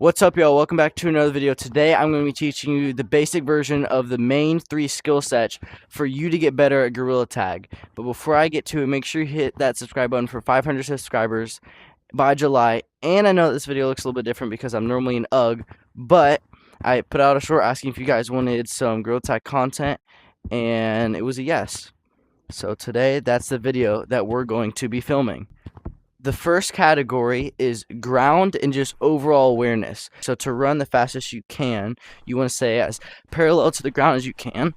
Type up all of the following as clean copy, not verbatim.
What's up, y'all? Welcome back to another video. Today I'm going to be teaching you the basic version of the main 3 skill sets for you to get better at Gorilla Tag. But before I get to it, make sure you hit that subscribe button for 500 subscribers by July. And I know this video looks a little bit different because I'm normally an UG, but I put out a short asking if you guys wanted some Gorilla Tag content, and it was a yes. So today, that's the video that we're going to be filming. The first category is ground and just overall awareness. So to run the fastest you can, you want to stay as parallel to the ground as you can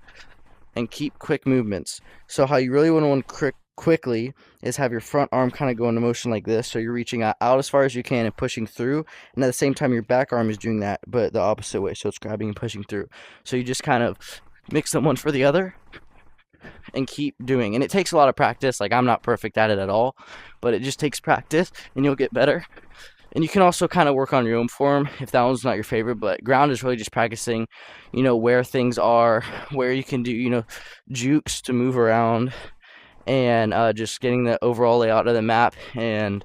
and keep quick movements. So how you really want to run quickly is have your front arm kind of go into motion like this. So you're reaching out as far as you can and pushing through. And at the same time, your back arm is doing that, but the opposite way. So it's grabbing and pushing through. So you just kind of mix them one for the other and keep doing. And it takes a lot of practice. Like, I'm not perfect at it at all, but it just takes practice and you'll get better. And you can also kind of work on your own form if that one's not your favorite, but ground is really just practicing, where things are, where you can do, jukes to move around, and just getting the overall layout of the map, and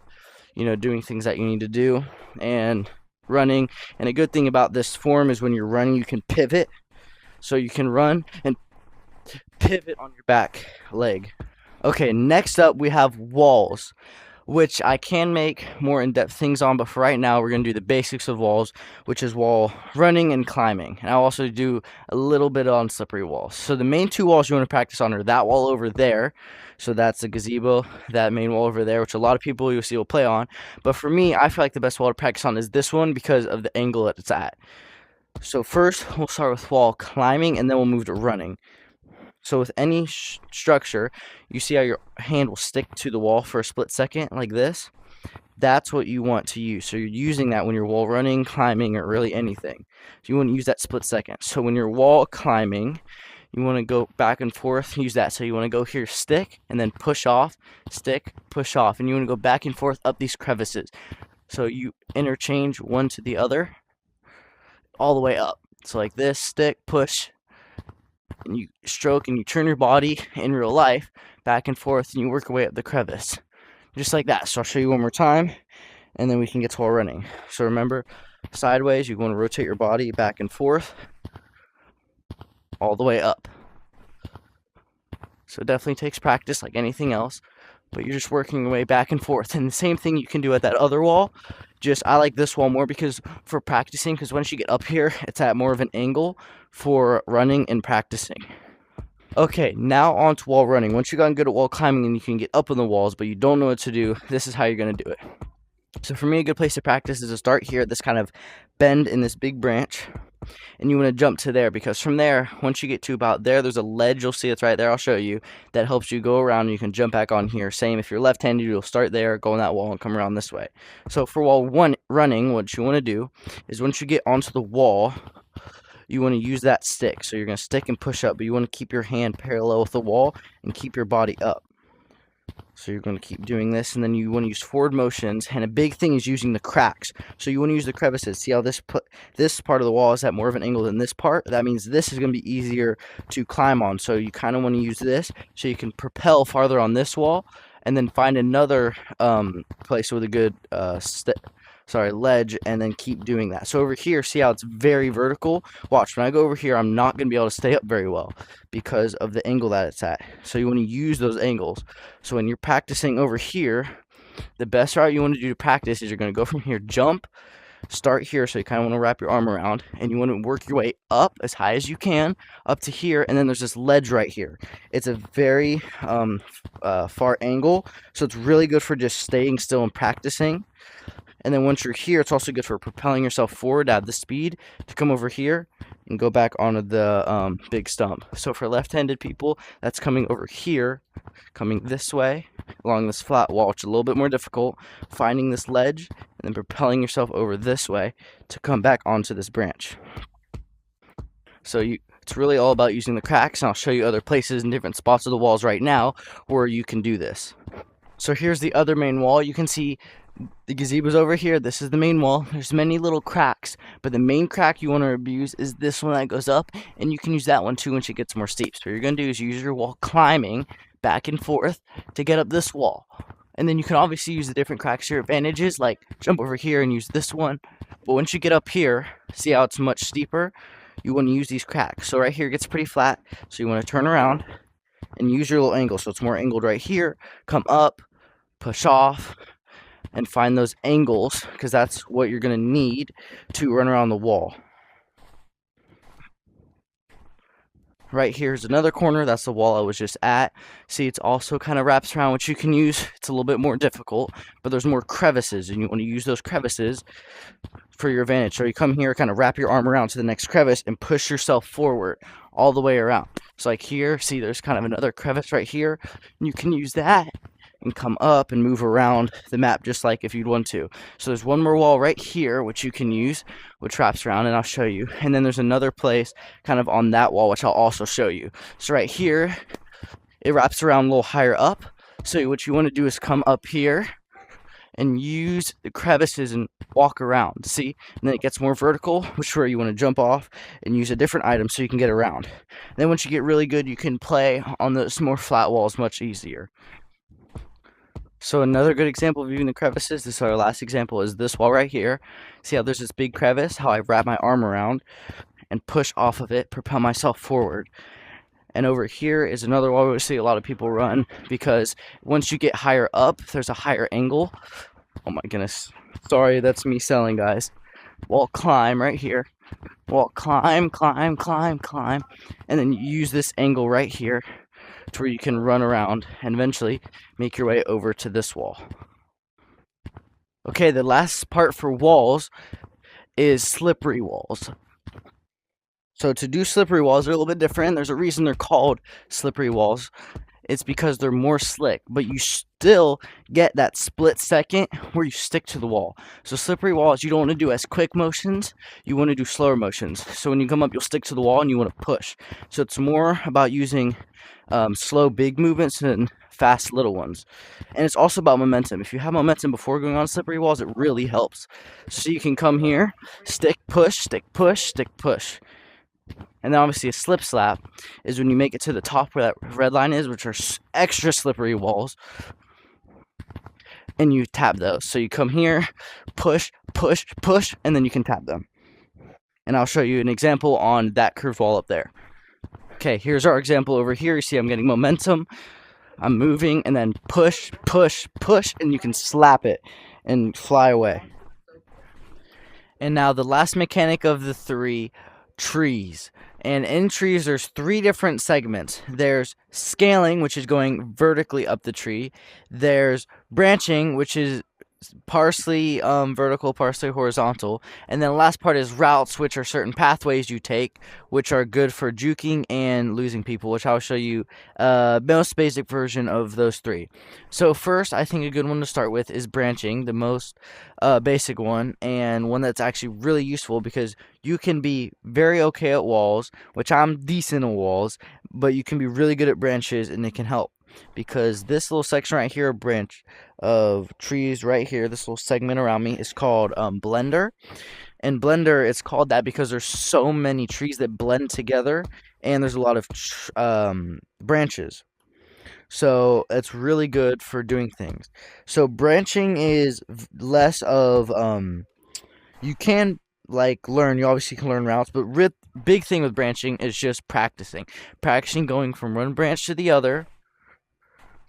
doing things that you need to do, and running. And a good thing about this form is when you're running, you can pivot. So you can run and pivot on your back leg. Okay, next up we have walls, which I can make more in-depth things on, but for right now we're going to do the basics of walls, which is wall running and climbing. And I'll also do a little bit on slippery walls. So the main 2 walls you want to practice on are that wall over there. So that's the gazebo, that main wall over there, which a lot of people you'll see will play on. But for me, I feel like the best wall to practice on is this one because of the angle that it's at. So first we'll start with wall climbing, and then we'll move to running. So with any structure, you see how your hand will stick to the wall for a split second like this? That's what you want to use. So you're using that when you're wall running, climbing, or really anything. So you want to use that split second. So when you're wall climbing, you want to go back and forth, use that. So you want to go here, stick, and then push off, stick, push off. And you want to go back and forth up these crevices. So you interchange one to the other all the way up. So like this, stick, push, and you stroke and you turn your body in real life back and forth, and you work your way up the crevice just like that. So I'll show you one more time, and then we can get to wall running. So remember, sideways, you want to rotate your body back and forth all the way up. So it definitely takes practice like anything else, but you're just working your way back and forth. And the same thing you can do at that other wall. Just I like this wall more because for practicing, because once you get up here, it's at more of an angle for running and practicing. Okay, now on to wall running. Once you've gotten good at wall climbing and you can get up on the walls, but you don't know what to do, this is how you're going to do it. So for me, a good place to practice is to start here at this kind of bend in this big branch, and you want to jump to there, because from there, once you get to about there, there's a ledge, you'll see it's right there, I'll show you, that helps you go around and you can jump back on here. Same if you're left-handed, you'll start there, go on that wall, and come around this way. So for wall running, what you want to do is once you get onto the wall, you want to use that stick. So you're going to stick and push up, but you want to keep your hand parallel with the wall and keep your body up. So you're going to keep doing this, and then you want to use forward motions, and a big thing is using the cracks. So you want to use the crevices. See how this part of the wall is at more of an angle than this part? That means this is going to be easier to climb on. So you kind of want to use this so you can propel farther on this wall, and then find another place with a good ledge, and then keep doing that. So over here, see how it's very vertical? Watch, when I go over here, I'm not going to be able to stay up very well because of the angle that it's at. So you want to use those angles. So when you're practicing over here, the best route you want to do to practice is you're going to go from here, jump, start here, so you kind of want to wrap your arm around, and you want to work your way up as high as you can, up to here, and then there's this ledge right here. It's a very far angle, so it's really good for just staying still and practicing. And then once you're here, it's also good for propelling yourself forward, add the speed to come over here and go back onto the big stump. So for left-handed people, that's coming over here, coming this way along this flat wall, which is a little bit more difficult, finding this ledge, and then propelling yourself over this way to come back onto this branch. So it's really all about using the cracks, and I'll show you other places and different spots of the walls right now where you can do this. So here's the other main wall. You can see the gazebo's over here. This is the main wall. There's many little cracks, but the main crack you want to abuse is this one that goes up, and you can use that one too once it gets more steep. So what you're going to do is use your wall climbing back and forth to get up this wall. And then you can obviously use the different cracks to your advantages, like jump over here and use this one. But once you get up here, see how it's much steeper? You want to use these cracks. So right here it gets pretty flat, so you want to turn around and use your little angle. So it's more angled right here. Come up, push off, and find those angles, because that's what you're going to need to run around the wall. Right here's another corner. That's the wall I was just at. See, it's also kind of wraps around, which you can use. It's a little bit more difficult, but there's more crevices, and you want to use those crevices for your advantage. So you come here, kind of wrap your arm around to the next crevice and push yourself forward all the way around. So like here, see, there's kind of another crevice right here, and you can use that and come up and move around the map just like if you'd want to. So there's one more wall right here which you can use, which wraps around, and I'll show you. And then there's another place kind of on that wall which I'll also show you. So right here it wraps around a little higher up. So what you want to do is come up here and use the crevices and walk around, see? And then it gets more vertical, which is where you want to jump off and use a different item so you can get around. And then once you get really good, you can play on those more flat walls much easier. So another good example of using the crevices, this is our last example, is this wall right here. See how there's this big crevice, how I wrap my arm around and push off of it, propel myself forward. And over here is another wall we see a lot of people run, because once you get higher up, there's a higher angle. Oh my goodness. Sorry, that's me selling, guys. Wall climb right here. Wall climb, climb, climb, climb. And then you use this angle right here to where you can run around and eventually make your way over to this wall. Okay, the last part for walls is slippery walls. So to do slippery walls, they're a little bit different. There's a reason they're called slippery walls. It's because they're more slick, but you still get that split second where you stick to the wall. So slippery walls, you don't want to do as quick motions, you want to do slower motions. So when you come up, you'll stick to the wall and you want to push. So it's more about using slow big movements and fast little ones. And it's also about momentum. If you have momentum before going on slippery walls, it really helps. So you can come here, stick, push, stick, push, stick, push. And then obviously a slip slap is when you make it to the top where that red line is, which are extra slippery walls, and you tap those. So you come here, push, push, push, and then you can tap them. And I'll show you an example on that curved wall up there. Okay, here's our example over here. You see I'm getting momentum, I'm moving, and then push, push, push, and you can slap it and fly away. And now the last mechanic of the three, trees. And in trees there's three different segments. There's scaling, which is going vertically up the tree. There's branching, which is partially vertical, partially horizontal. And then the last part is routes, which are certain pathways you take, which are good for juking and losing people, which I'll show you most basic version of those three. So first, I think a good one to start with is branching, the most basic one, and one that's actually really useful because you can be very okay at walls, which I'm decent at walls, but you can be really good at branches, and it can help. Because this little section right here, branch of trees right here, this little segment around me is called blender. And blender, it's called that because there's so many trees that blend together, and there's a lot of branches. So it's really good for doing things. So branching is less of you can like learn, you obviously can learn routes, but big thing with branching is just practicing going from one branch to the other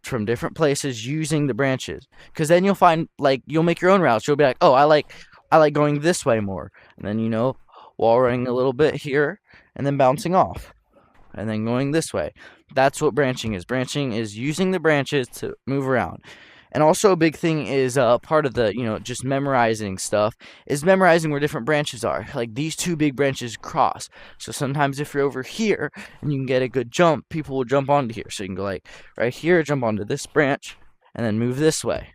from different places using the branches, because then you'll find, like, you'll make your own routes. You'll be like, oh, I like going this way more, and then, you know, wall running a little bit here and then bouncing off and then going this way. That's what branching is. Branching is using the branches to move around. And also a big thing is part of the, you know, just memorizing stuff is memorizing where different branches are. Like these two big branches cross. So sometimes if you're over here and you can get a good jump, people will jump onto here. So you can go like right here, jump onto this branch, and then move this way.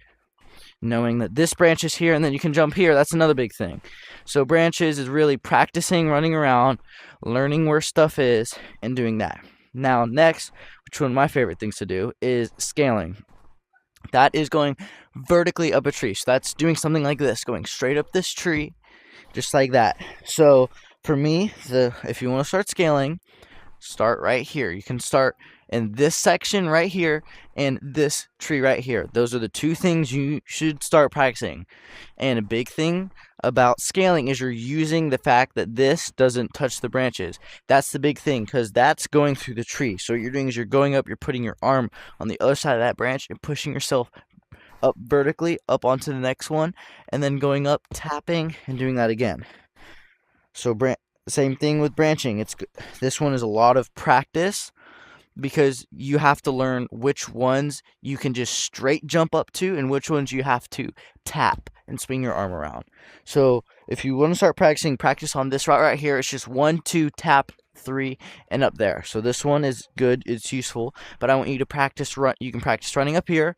Knowing that this branch is here and then you can jump here, that's another big thing. So branches is really practicing running around, learning where stuff is, and doing that. Now next, which one of my favorite things to do is scaling. That is going vertically up a tree. So that's doing something like this, going straight up this tree, just like that. So for me, if you want to start scaling, start right here. You can start and this section right here and this tree right here. Those are the two things you should start practicing. And a big thing about scaling is you're using the fact that this doesn't touch the branches. That's the big thing, because that's going through the tree. So what you're doing is you're going up, you're putting your arm on the other side of that branch and pushing yourself up vertically up onto the next one, and then going up, tapping, and doing that again. So same thing with branching. This one is a lot of practice, because you have to learn which ones you can just straight jump up to and which ones you have to tap and swing your arm around. So if you want to start practicing, practice on this route right here. It's just 1, 2, tap, 3, and up there. So this one is good, it's useful, but I want you to practice you can practice running up here,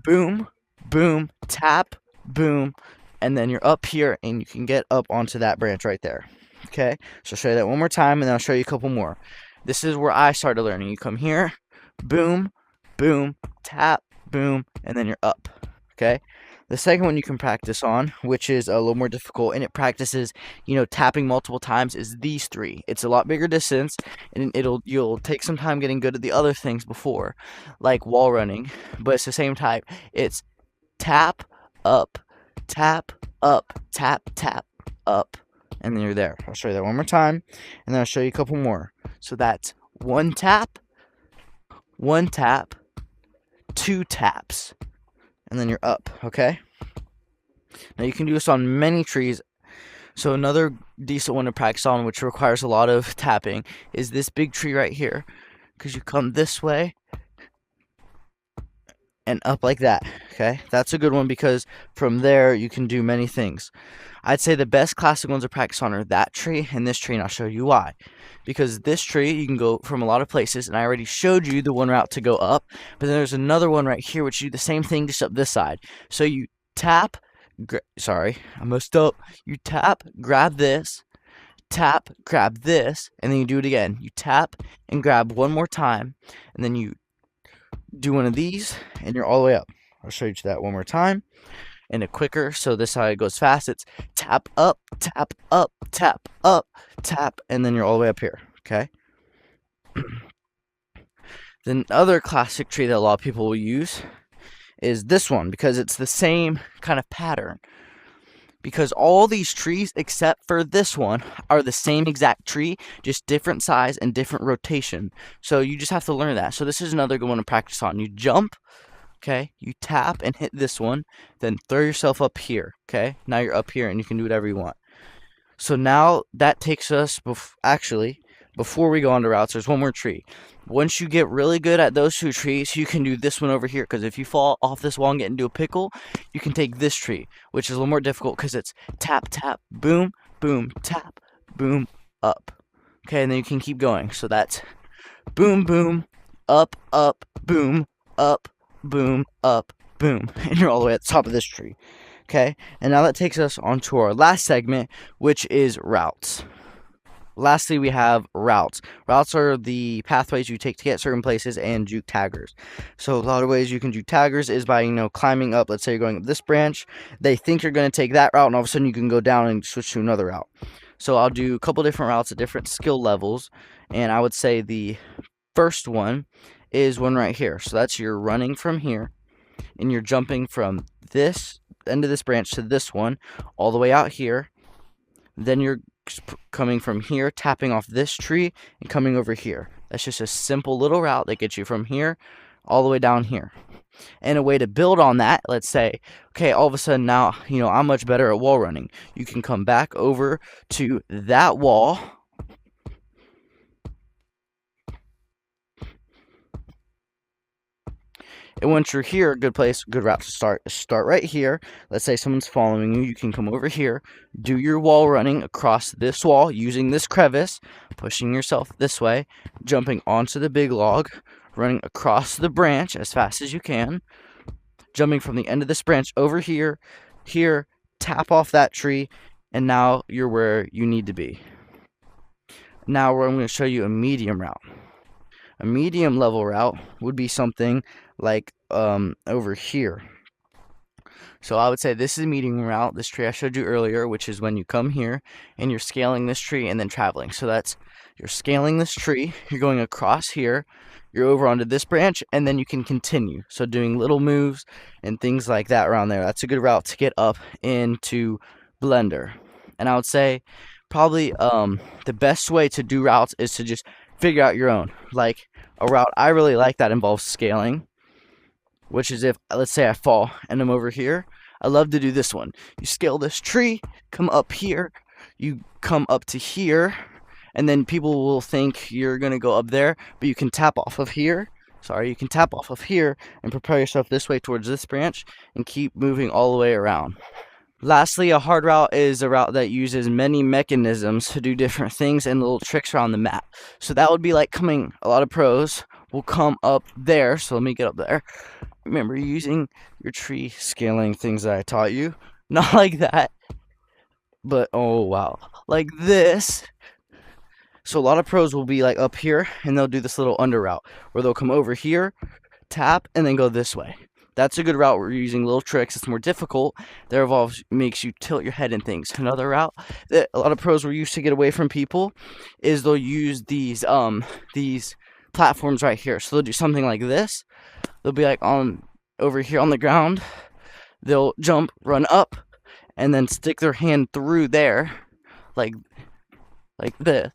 boom, boom, tap, boom, and then you're up here and you can get up onto that branch right there. Okay, so I'll show you that one more time, and then I'll show you a couple more. This is where I started learning. You come here, boom, boom, tap, boom, and then you're up. Okay, the second one you can practice on, which is a little more difficult, and it practices, tapping multiple times, is these three. It's a lot bigger distance, and you'll take some time getting good at the other things before, like wall running, but it's the same type. It's tap, up, tap, up, tap, tap, up, and then you're there. I'll show you that one more time, and then I'll show you a couple more. So that's 1 tap, 2 taps, and then you're up, okay? Now you can do this on many trees. So another decent one to practice on, which requires a lot of tapping, is this big tree right here, because you come this way and up like that. Okay, that's a good one, because from there you can do many things. I'd say the best classic ones to practice on are that tree and this tree, and I'll show you why. Because this tree you can go from a lot of places, and I already showed you the one route to go up, but then there's another one right here which you do the same thing, just up this side. So you tap, sorry, I messed up. You tap, grab this, tap, grab this, and then you do it again. You tap and grab one more time, and then you do one of these, and you're all the way up. I'll show you that one more time, and a quicker, so this side goes fast. It's tap up, tap up, tap up, tap, and then you're all the way up here, okay? The other classic tree that a lot of people will use is this one, because it's the same kind of pattern. Because all these trees, except for this one, are the same exact tree, just different size and different rotation. So you just have to learn that. So this is another good one to practice on. You jump, okay? You tap and hit this one, then throw yourself up here, okay? Now you're up here and you can do whatever you want. So now that takes us, before we go on to routes, there's one more tree. Once you get really good at those two trees, you can do this one over here, because if you fall off this wall and get into a pickle, you can take this tree, which is a little more difficult, because it's tap, tap, boom, boom, tap, boom, up. Okay, and then you can keep going. So that's boom, boom, up, boom, up, boom, up, boom, and you're all the way at the top of this tree. Okay, and now that takes us on to our last segment, which is routes. Lastly, we have routes. Routes are the pathways you take to get certain places, and juke taggers. So a lot of ways you can juke taggers is by, climbing up. Let's say you're going up this branch. They think you're going to take that route, and all of a sudden you can go down and switch to another route. So I'll do a couple different routes at different skill levels, and I would say the first one is one right here. So that's you're running from here, and you're jumping from this end of this branch to this one, all the way out here. Then you're coming from here, tapping off this tree, and coming over here. That's just a simple little route that gets you from here all the way down here. And a way to build on that, let's say, okay, all of a sudden now, I'm much better at wall running. You can come back over to that wall, and once you're here, good route to start right here. Let's say someone's following you. You can come over here, do your wall running across this wall using this crevice, pushing yourself this way, jumping onto the big log, running across the branch as fast as you can, jumping from the end of this branch over here, tap off that tree, and now you're where you need to be. Now I'm going to show you a medium route. A medium level route would be something like over here. So I would say this is a medium route, this tree I showed you earlier, which is when you come here and you're scaling this tree and then traveling. So that's, you're scaling this tree, you're going across here, you're over onto this branch, and then you can continue. So doing little moves and things like that around there. That's a good route to get up into Blender. And I would say probably the best way to do routes is to just figure out your own. Like a route I really like that involves scaling, which is if, let's say I fall and I'm over here, I love to do this one. You scale this tree, come up here, you come up to here, and then people will think you're gonna go up there, but you can tap off of here. Sorry, you can tap off of here and propel yourself this way towards this branch and keep moving all the way around. Lastly, a hard route is a route that uses many mechanisms to do different things and little tricks around the map. So that would be like coming, a lot of pros will come up there. So let me get up there. Remember using your tree scaling things that I taught you. Not like that, but oh wow, like this. So a lot of pros will be like up here and they'll do this little under route where they'll come over here, tap, and then go this way. That's a good route where you're using little tricks. It's more difficult. That involves, makes you tilt your head and things. Another route that a lot of pros were used to get away from people is they'll use these platforms right here. So they'll do something like this. They'll be like on over here on the ground. They'll jump, run up, and then stick their hand through there, like this.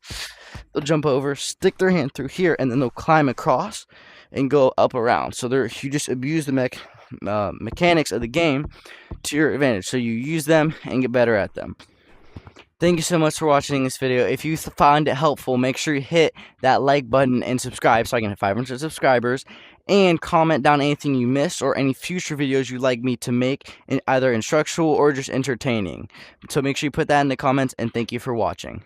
They'll jump over, stick their hand through here, and then they'll climb across and go up around. So you just abuse the mechanics of the game to your advantage. So you use them and get better at them. Thank you so much for watching this video. If you find it helpful, make sure you hit that like button and subscribe so I can hit 500 subscribers. And comment down anything you missed or any future videos you'd like me to make, either instructional or just entertaining. So make sure you put that in the comments, and thank you for watching.